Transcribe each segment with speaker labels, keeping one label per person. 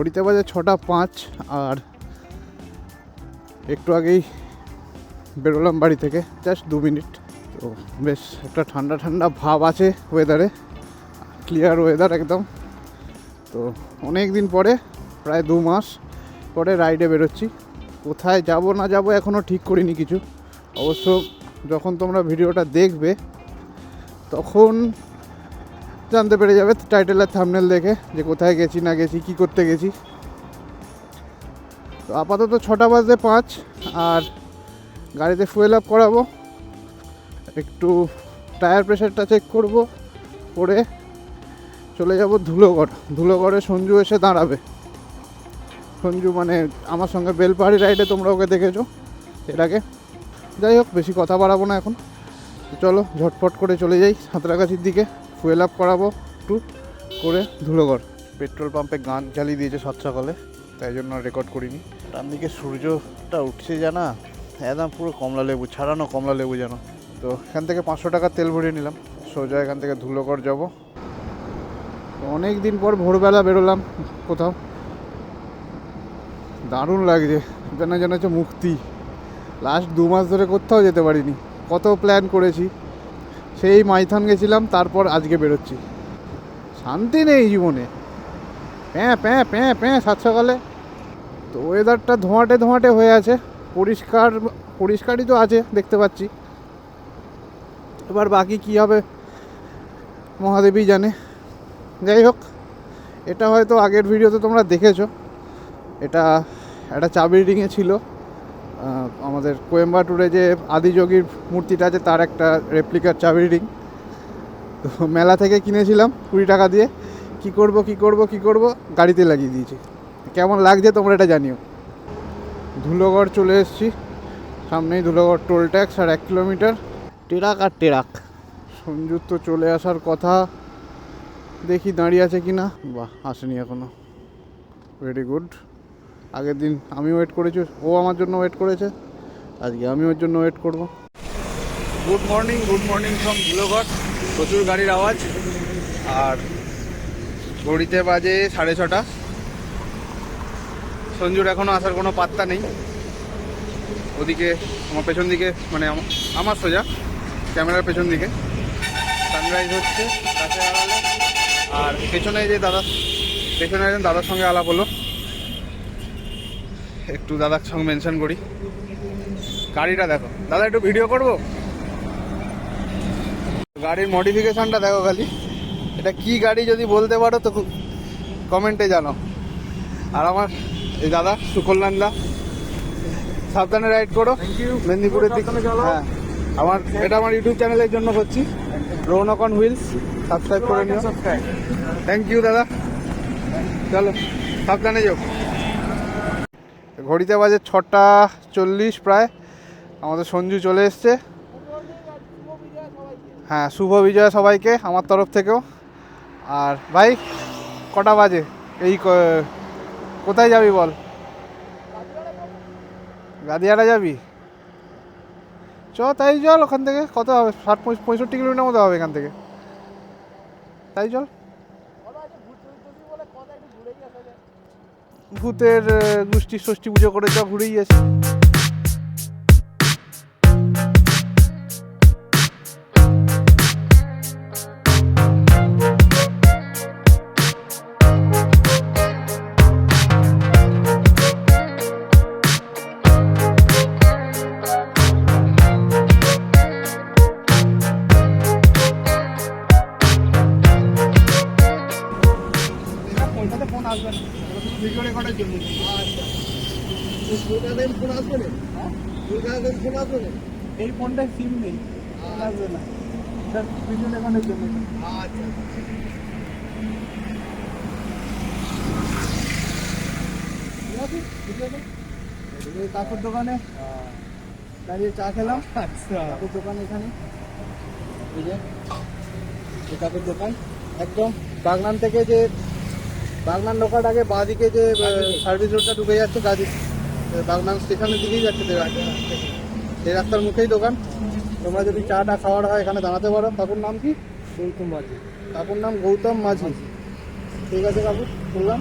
Speaker 1: ঘড়িতে বাজে 6:05 আর একটু আগেই বেরোলাম বাড়ি থেকে, জাস্ট 2 মিনিট। তো বেশ একটা ঠান্ডা ঠান্ডা ভাব আছে ওয়েদারে, ক্লিয়ার ওয়েদার একদম। তো অনেক দিন পরে, প্রায় 2 মাস পরে রাইডে বেরোচ্ছি। কোথায় যাব না যাব এখনও ঠিক করিনি কিছু। অবশ্য যখন তোমরা ভিডিওটা দেখবে তখন জানতে পেরে যাবে টাইটেল আর থাম্বনেল দেখে যে কোথায় গেছি না গেছি, কী করতে গেছি। তো আপাতত 6:05 আর গাড়িতে ফুয়েল আপ করাবো, একটু টায়ার প্রেশারটা চেক করব, করে চলে যাব ধুলোগড়ে সঞ্জু এসে দাঁড়াবে। সঞ্জু মানে আমার সঙ্গে বেলপাহাড়ি রাইডে তোমরা ওকে দেখেছো এর আগে। যাই হোক, বেশি কথা বাড়াবো না এখন। চলো ঝটপট করে চলে যাই সাঁতরাগাছির দিকে, ফুয়েল আপ করাবো একটু করে ধুলোগড়। পেট্রোল পাম্পে গান চালিয়ে দিয়েছে সাত সকালে, তাই জন্য রেকর্ড করিনি। ডান দিকে সূর্যটা উঠছে জানা, একদম পুরো কমলা লেবু, ছাড়ানো কমলা লেবু যেন। তো এখান থেকে 500 টাকার তেল ভরিয়ে নিলাম, সোজা এখান থেকে ধুলোগড় যাব। অনেক দিন পর ভোরবেলা বেরোলাম কোথাও, দারুণ লাগছে, যেন হচ্ছে মুক্তি। লাস্ট 2 মাস ধরে কোথাও যেতে পারিনি, কত প্ল্যান করেছি। সেই মাইথন গেছিলাম, তারপর আজকে বেরোচ্ছি। শান্তি নেই জীবনে, প্যাঁ প্যাঁ প্যাঁ প্যাঁ সাত সকালে। তো ওয়েদারটা ধোঁয়াটে হয়ে আছে, পরিষ্কারই তো আছে দেখতে পাচ্ছি। এবার বাকি কী হবে মহাদেবই জানে। যাই হোক, এটা হয়তো আগের ভিডিওতে তোমরা দেখেছো, এটা একটা চাবি রিংয়ে ছিল। আমাদের কোয়েম্বাটুরে যে আদিযোগীর মূর্তিটা আছে তার একটা রেপ্লিকার চাবি রিং। তো মেলা থেকে কিনেছিলাম 20 টাকা দিয়ে। কি করব গাড়িতে লাগিয়ে দিয়েছি। কেমন লাগছে তোমরা এটা জানিও। ধুলোগড় চলে এসেছি, সামনেই ধুলোগড় টোল ট্যাক্স আর 1 কিলোমিটার। টেরাক সঞ্জুর তো চলে আসার কথা, দেখি দাঁড়িয়ে আছে কি না। বাহ, আসেনি এখনও, ভেরি গুড। আগের দিন আমি ওয়েট করেছি, ও আমার জন্য ওয়েট করেছে, আজকে আমি ওর জন্য ওয়েট করব। Good morning from Dhulagarh. প্রচুর গাড়ির আওয়াজ, আর ঘড়িতে বাজে 6:30। সঞ্জুর এখনও আসার কোনো পাত্তা নেই। ওদিকে আমার পেছন দিকে, মানে আমার সোজা ক্যামেরার পেছন দিকে সানরাইজ হচ্ছে গাছের আড়ালে। আর পেছনে একজন দাদার সঙ্গে আলাপ হলো, একটু দাদার সঙ্গে মেনশন করি। গাড়িটা দেখো দাদা, একটু ভিডিও করব। গাড়ির মডিফিকেশনটা দেখো খালি, এটা কি গাড়ি যদি বলতে পারো তো কমেন্টে জানাও। আর আমার এই দাদা সুকল্যাণদা, সাবধানে রাইড করো মেদিনীপুরের দিকে। হ্যাঁ, এটা আমার ইউটিউব চ্যানেলের জন্য করছি, রৌনক অন হুইলস, সাবস্ক্রাইব করে নিও। থ্যাংক ইউ দাদা। চলো সাবধানে যাও। ঘড়িতে বাজে 6:40 প্রায়। আমাদের সঞ্জু চলে এসছে। হ্যাঁ, শুভ বিজয়া সবাইকে আমার তরফ থেকেও। আর ভাই কটা বাজে? এই কোথায় যাবি বল? গাদিয়ারা যাবি? তাই চল, ওখান থেকে কত হবে, 65 কিলোমিটার মতো হবে এখান থেকে, তাই চল। ভূতের গোষ্ঠী ষষ্ঠী পুজো করে ঘুরেই আসি। ভিডিও রেকর্ডের জন্য এই ফোনটায় সিম নেই, আসবে না, ভিডিও রেকর্ডের জন্য। আচ্ছা, কাকুর দোকানে দাঁড়িয়ে চা খেলাম। আচ্ছা, কাকুর দোকান এখানে, এই যে কাকুর দোকান একদম বাগনান থেকে, যে বাগনান ঢোকার আগে বাঁদিকে যে সার্ভিস রোডটা ঢুকে যাচ্ছে, বাগনান স্টেশনের দিকেই যাচ্ছে, এই রাস্তার মুখেই দোকান। তোমরা যদি চাটা খাওয়ার হয় এখানে দাঁড়াতে পারো। কাকুর নাম কি? গৌতম মাঝি। কাকুর নাম গৌতম মাঝি। ঠিক আছে কাকু, বললাম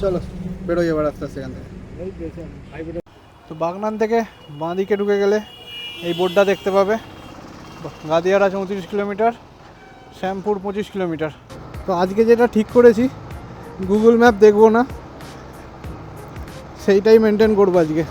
Speaker 1: চলো বেরোই এবার আস্তে আস্তে এখান থেকে। তো বাগনান থেকে বাঁ দিকে ঢুকে গেলে এই বোর্ডটা দেখতে পাবে, গাদিয়ারা 34 কিলোমিটার, শ্যামপুর 25 কিলোমিটার। তো আজকে যেটা ঠিক করেছি, গুগল ম্যাপ দেখবো না, সেইটাই মেনটেন করবো আজকে।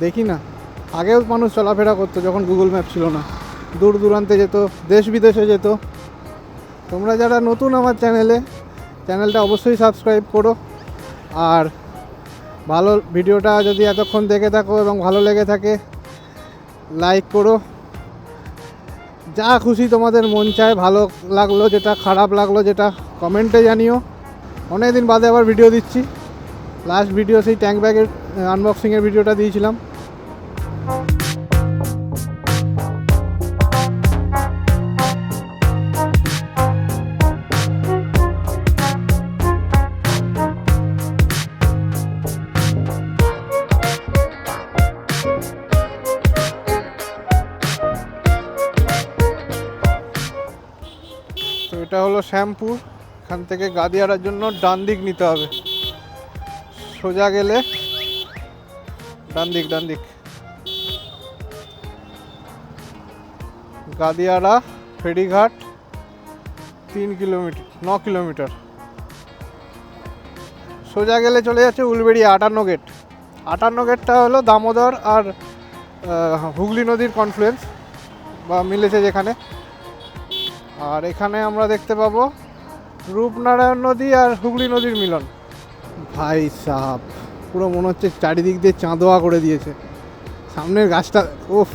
Speaker 1: দেখি না, আগেও মানুষ চলাফেরা করতো যখন গুগল ম্যাপ ছিল না, দূর দূরান্তে যেত, দেশ বিদেশে যেত। তোমরা যারা নতুন আমার চ্যানেলটা অবশ্যই সাবস্ক্রাইব করো, আর ভালো ভিডিওটা যদি এতক্ষণ দেখে থাকো এবং ভালো লেগে থাকে লাইক করো। যা খুশি তোমাদের মন চায়, ভালো লাগলো যেটা, খারাপ লাগলো যেটা, কমেন্টে জানিও। অনেক দিন বাদে আবার ভিডিও দিচ্ছি। লাস্ট ভিডিও সেই ট্যাঙ্ক ব্যাগের আনবক্সিংয়ের ভিডিওটা দিয়েছিলাম। তো এটা হলো শ্যামপুর। এখান থেকে গাদিয়ারার জন্য ডান দিক নিতে হবে, সোজা গেলে ডান দিক গাদিয়ারা ফেরিঘাট 9 কিলোমিটার। সোজা গেলে চলে যাচ্ছে উলবেড়িয়া 58 গেট। 58 গেটটা হলো দামোদর আর হুগলি নদীর কনফ্লুয়েন্স বা মিলেছে যেখানে। আর এখানে আমরা দেখতে পাবো রূপনারায়ণ নদী আর হুগলি নদীর মিলন। ভাই সাহাব, পুরো মনে হচ্ছে চারিদিক দিয়ে চাঁদোয়া করে দিয়েছে। সামনের গাছটা ওফ,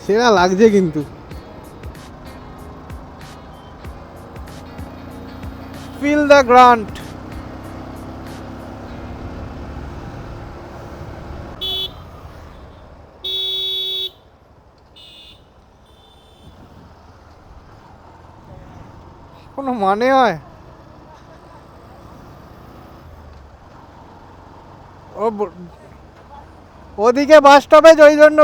Speaker 1: সেরা লাগছে কিন্তু। Feel the grant. কোনো মানে হয়? ওদিকে বাস স্টপেজ, ওই জন্য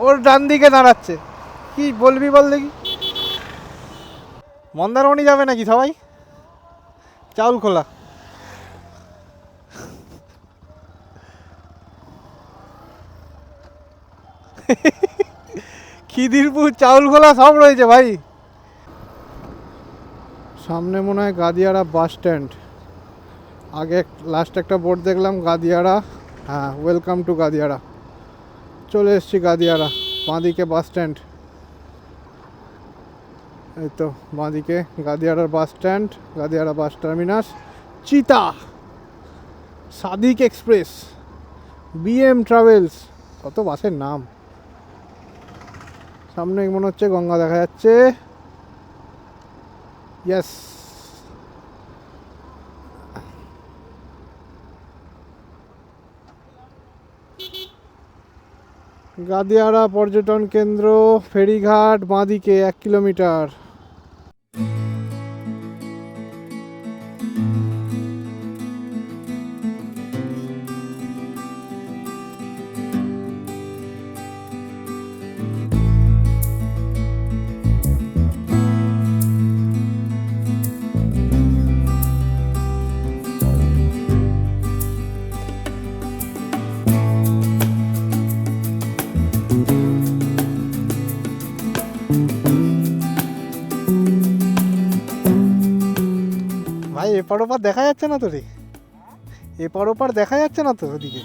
Speaker 1: ওর ডান দিকে দাঁড়াচ্ছে। কি বলবি বল দেখি। মন্দারমণি যাবে নাকি সবাই? চাউলখোলা। খিদিরপুর, চাউলখোলা সব রয়েছে ভাই। সামনে মনে হয় গাদিয়ারা বাস স্ট্যান্ড। আগে লাস্ট একটা বোর্ড দেখলাম গাদিয়ারা, হ্যাঁ, ওয়েলকাম টু গাদিয়ারা। চলে এসেছি গাদিয়ারা। বাঁদিকে বাস স্ট্যান্ড, এই তো বাঁদিকে গাদিয়ারার bus stand, Gadiara bus terminus. চিতা, সাদিক এক্সপ্রেস, বিএম ট্রাভেলস, কত বাসের নাম। সামনে মনে হচ্ছে গঙ্গা দেখা যাচ্ছে। ইয়েস, গাদিয়ারা পর্যটন কেন্দ্র, ফেরিঘাট বাঁদিকে 1 কিলোমিটার। ভাই এপার ওপার দেখা যাচ্ছে না তো রে, এপার ওপার দেখা যাচ্ছে না তো ওদিকে,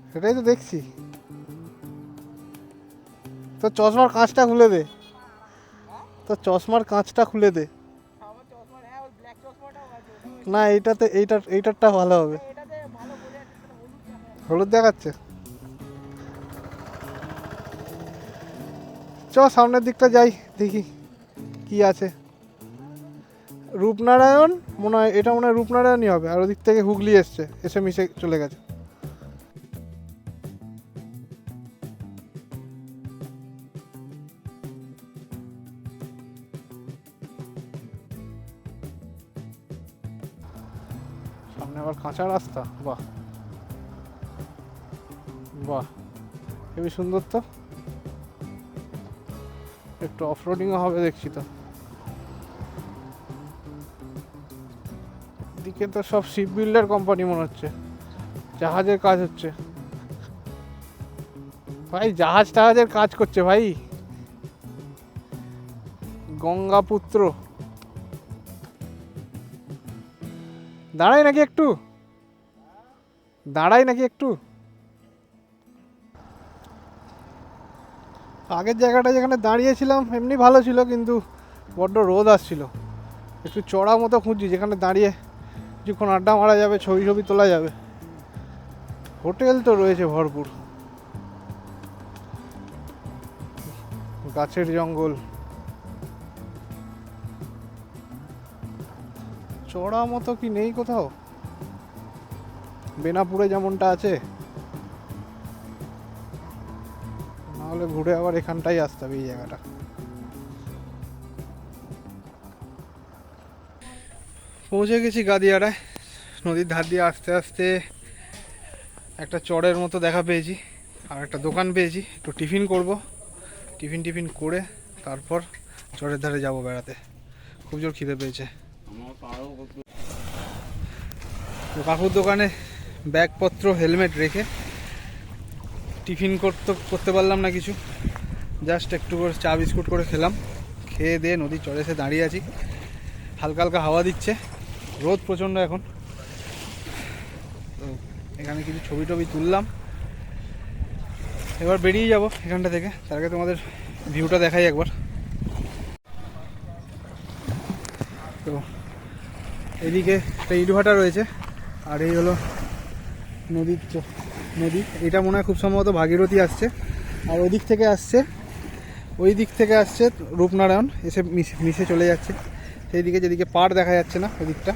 Speaker 1: সেটাই তো দেখছি। তো চশমার কাঁচটা খুলে দে, তো চশমার কাঁচটা খুলে দে। না এইটাতে, এইটারটা ভালো হবে। হলুদ দেখাচ্ছে। চ সামনের দিকটা যাই, দেখি কি আছে। রূপনারায়ণ মনে হয়, এটা মনে হয় রূপনারায়ণই হবে। আর ওদিক থেকে হুগলি এসে মিশে চলে গেছে। সামনে আবার কাঁচা রাস্তা, বাহ বাহ, খুবই সুন্দর তো। একটু অফরোডিংও হবে দেখছি তো। দিকে তো সব শিপ বিল্ডার কোম্পানি মনে হচ্ছে, জাহাজের কাজ হচ্ছে ভাই, জাহাজের কাজ করছে ভাই। গঙ্গাপুত্র দাঁড়াই নাকি একটু, আগের জায়গাটা যেখানে দাঁড়িয়েছিলাম এমনি ভালো ছিল, কিন্তু বড্ড রোদ আসছিল। একটু চড়া মতো খুঁজছি যেখানে দাঁড়িয়ে কিছুক্ষণ আড্ডা মারা যাবে, ছবি তোলা যাবে। হোটেল তো রয়েছে ভরপুর, গাছের জঙ্গল, চড়া মতো কি নেই কোথাও? বেনাপুরে যেমনটা আছে, নাহলে ঘুরে আবার এখানটাই আসতে হবে, এই জায়গাটা। পৌঁছে গেছি গাদিয়াড়ায়। নদীর ধার দিয়ে আস্তে আস্তে একটা চড়ের মতো দেখা পেয়েছি, আর একটা দোকান পেয়েছি। একটু টিফিন করব, টিফিন করে তারপর চড়ের ধারে যাব বেড়াতে। খুব জোর খিদে পেয়েছে। কাকুর দোকানে ব্যাগপত্র হেলমেট রেখে টিফিন করতে পারলাম না কিছু, জাস্ট একটু করে চা বিস্কুট করে খেলাম। খেয়ে দিয়ে নদীর চড়ে এসে দাঁড়িয়ে আছি, হালকা হালকা হাওয়া দিচ্ছে, রোদ প্রচণ্ড এখন। তো এখানে কিছু ছবি তুললাম, এবার বেরিয়ে যাব এখানটা থেকে। তার আগে তোমাদের ভিউটা দেখাই একবার। তো এদিকে একটা ইটভাটা রয়েছে, আর এই হলো নদী। এটা মনে হয় খুব সম্ভবত ভাগীরথী আসছে, আর ওই দিক থেকে আসছে রূপনারায়ণ, এসে মিশে চলে যাচ্ছে সেই দিকে, যেদিকে পাড় দেখা যাচ্ছে না ওই দিকটা।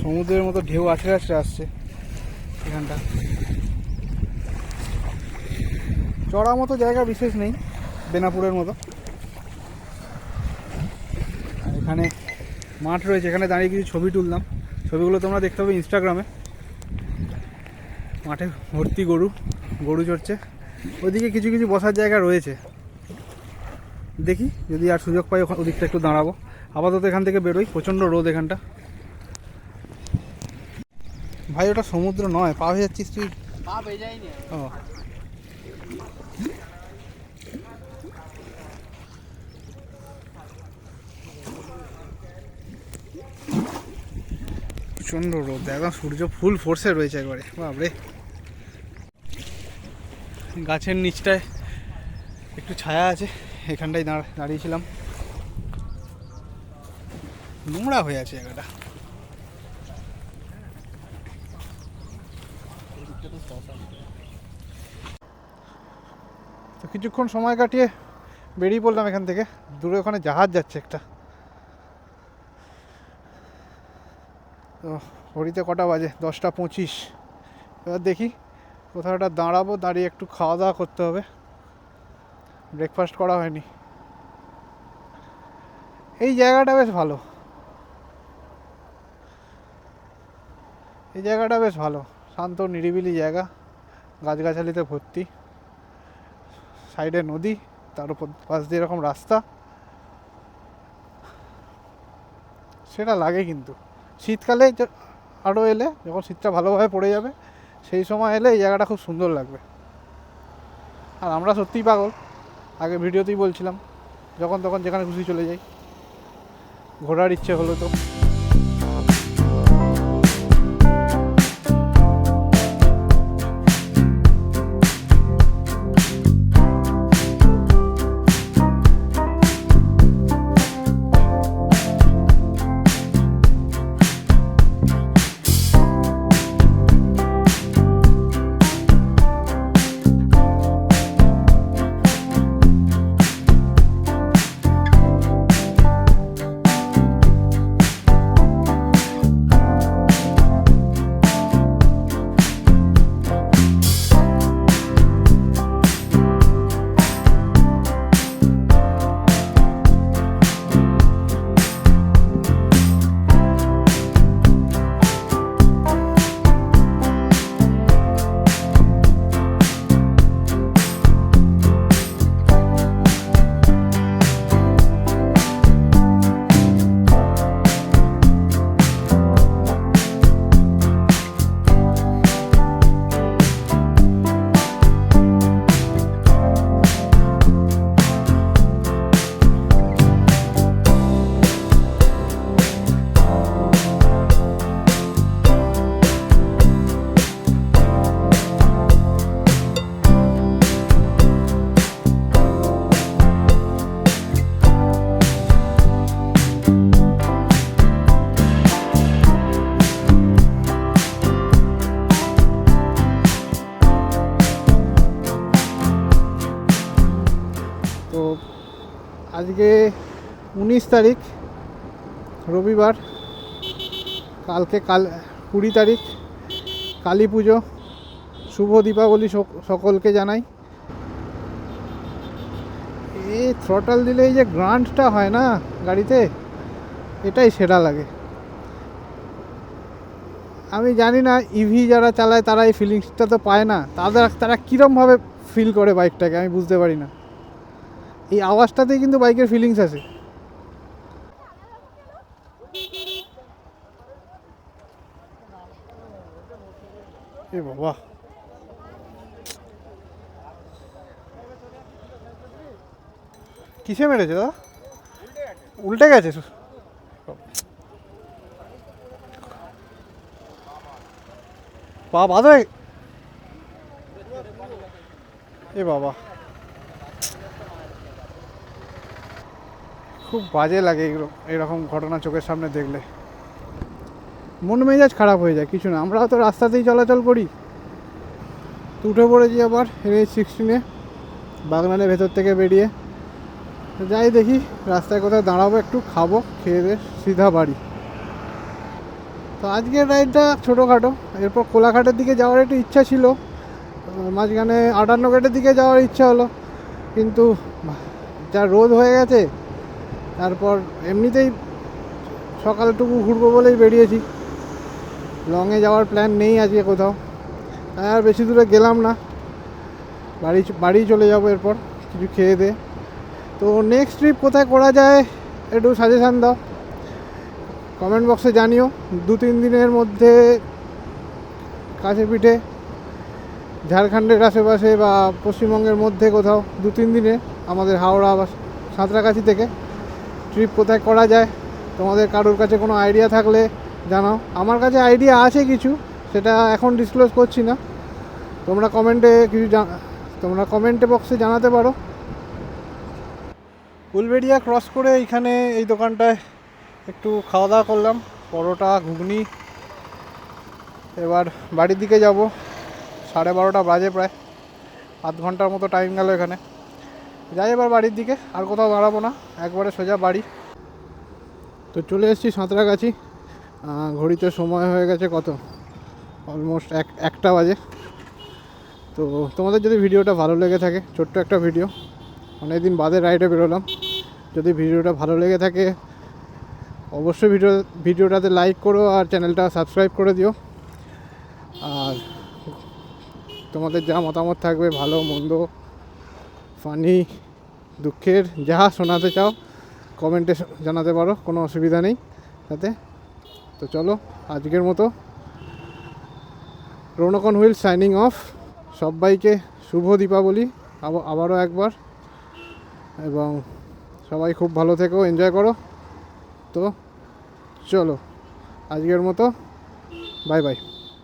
Speaker 1: সমুদ্রের মতো ঢেউ আছড়ে আসছে এখানটা। চড়া মতো জায়গা বিশেষ নেই বেনাপুরের মতো। আর এখানে মাঠ রয়েছে, এখানে দাঁড়িয়ে কিছু ছবি তুললাম। ছবিগুলো তোমরা দেখতে হবে ইনস্টাগ্রামে। মাঠে ভর্তি গরু চড়ছে। ওইদিকে কিছু বসার জায়গা রয়েছে, দেখি যদি আর সুযোগ পাই ওদিকটা একটু দাঁড়াবো। আপাতত এখান থেকে বেরোই, প্রচণ্ড রোদ এখানটা। ভাই ওটা সমুদ্র নয়, পা হয়ে যাচ্ছিস তুই? পা ভেজাইনি। ও প্রচণ্ড রোদ, একদম সূর্য ফুল ফোর্সে রয়েছে একবারে। বাপরে, গাছের নিচটায় একটু ছায়া আছে, এখানটায় দাঁড়িয়েছিলাম। নোংরা হয়ে আছে জায়গাটা। তো কিছুক্ষণ সময় কাটিয়ে বেরিয়ে পড়লাম এখান থেকে। দূরে ওখানে জাহাজ যাচ্ছে একটা। তো ঘড়িতে কটা বাজে? 10:25। এবার দেখি কোথাও একটা দাঁড়াবো, দাঁড়িয়ে একটু খাওয়া দাওয়া করতে হবে। ব্রেকফাস্ট করা হয়নি। এই জায়গাটা বেশ ভালো, শান্ত নিরিবিলি জায়গা, গাছগাছালিতে ভর্তি, সাইডে নদী, তার উপর পাশ দিয়ে এরকম রাস্তা। সেটা লাগে কিন্তু শীতকালে আরও এলে, যখন শীতটা ভালোভাবে পড়ে যাবে সেই সময় এলে এই জায়গাটা খুব সুন্দর লাগবে। আর আমরা সত্যিই পাগল, আগে ভিডিওতেই বলছিলাম, যখন তখন যেখানে খুশি চলে যাই। ঘোরার ইচ্ছে হলো তো। আজকে 19 তারিখ রবিবার, কালকে 20 তারিখ কালী পুজো। শুভ দীপাবলি সকলকে জানাই। এই থ্রটাল দিলে এই যে গ্রান্টটা হয় না গাড়িতে, এটাই সেরা লাগে। আমি জানি না ইভি যারা চালায় তারা এই ফিলিংসটা তো পায় না, তারা কীরমভাবে ফিল করে বাইকটাকে আমি বুঝতে পারি না। এই আওয়াজটাতেই কিন্তু বাইকের ফিলিংস আছে। এ বাবা, কিসে মেরেছে দাদা? উল্টে গেছে। পা বাদ হয়ে, এ বাবা, খুব বাজে লাগে এরকম ঘটনা চোখের সামনে দেখলে। মন মেজাজ খারাপ হয়ে যায়। কিছু না, আমরাও তো রাস্তাতেই চলাচল করি। তো উঠে পড়েছি আবার NH16-এ, বাগনানের ভেতর থেকে বেরিয়ে। যাই দেখি রাস্তায় কোথায় দাঁড়াবো, একটু খাবো, খেয়ে দিয়ে সিধা বাড়ি। তো আজকের রাইডটা ছোটোখাটো। এরপর কোলাঘাটের দিকে যাওয়ার একটু ইচ্ছা ছিল, মাঝখানে 58 গেটের দিকে যাওয়ার ইচ্ছা হলো, কিন্তু যা রোদ হয়ে গেছে। তারপর এমনিতেই সকালটুকু ঘুরবো বলেই বেরিয়েছি, লংয়ে যাওয়ার প্ল্যান নেই আজকে কোথাও। আর বেশি দূরে গেলাম না, বাড়ি চলে যাবো এরপর কিছু খেয়ে দে। তো নেক্সট ট্রিপ কোথায় করা যায় একটু সাজেশান দাও, কমেন্ট বক্সে জানিও। 2-3 দিনের মধ্যে কাছে পিঠে ঝাড়খণ্ডের আশেপাশে বা পশ্চিমবঙ্গের মধ্যে কোথাও 2-3 দিনে আমাদের হাওড়া বা সাঁতরাগাছি থেকে ট্রিপ কোথায় করা যায়। তোমাদের কারোর কাছে কোনো আইডিয়া থাকলে জানাও। আমার কাছে আইডিয়া আছে কিছু, সেটা এখন ডিসক্লোজ করছি না। তোমরা কমেন্টে বক্সে জানাতে পারো। উলবেড়িয়া ক্রস করে এইখানে এই দোকানটায় একটু খাওয়া দাওয়া করলাম, পরোটা ঘুগনি। এবার বাড়ির দিকে যাব, 12:30 বাজে প্রায়, আধ ঘন্টার মতো টাইম গেল এখানে। যাই এবার বাড়ির দিকে, আর কোথাও দাঁড়াবো না, একবারে সোজা বাড়ি। তো চলে এসেছি সাঁতরাগাছি। ঘড়িতে সময় হয়ে গেছে কত, অলমোস্ট 1টা বাজে। তো তোমাদের যদি ভিডিওটা ভালো লেগে থাকে, ছোট্ট একটা ভিডিও, অনেকদিন বাদে রাইডে বেরোলাম, যদি ভিডিওটা ভালো লেগে থাকে অবশ্যই ভিডিওটাতে লাইক করো আর চ্যানেলটা সাবস্ক্রাইব করে দিও। আর তোমাদের যা মতামত থাকবে, ভালো মন্দ, ফানি, দুঃখের, যা শোনাতে চাও কমেন্টে জানাতে পারো, কোনো অসুবিধা নেই তাতে। তো চলো আজকের মতো Rounak on wheel signing off. সবাইকে শুভ দীপাবলি আবারও একবার, এবং সবাই খুব ভালো থেকো, এনজয় করো। তো চলো আজকের মতো বাই বাই।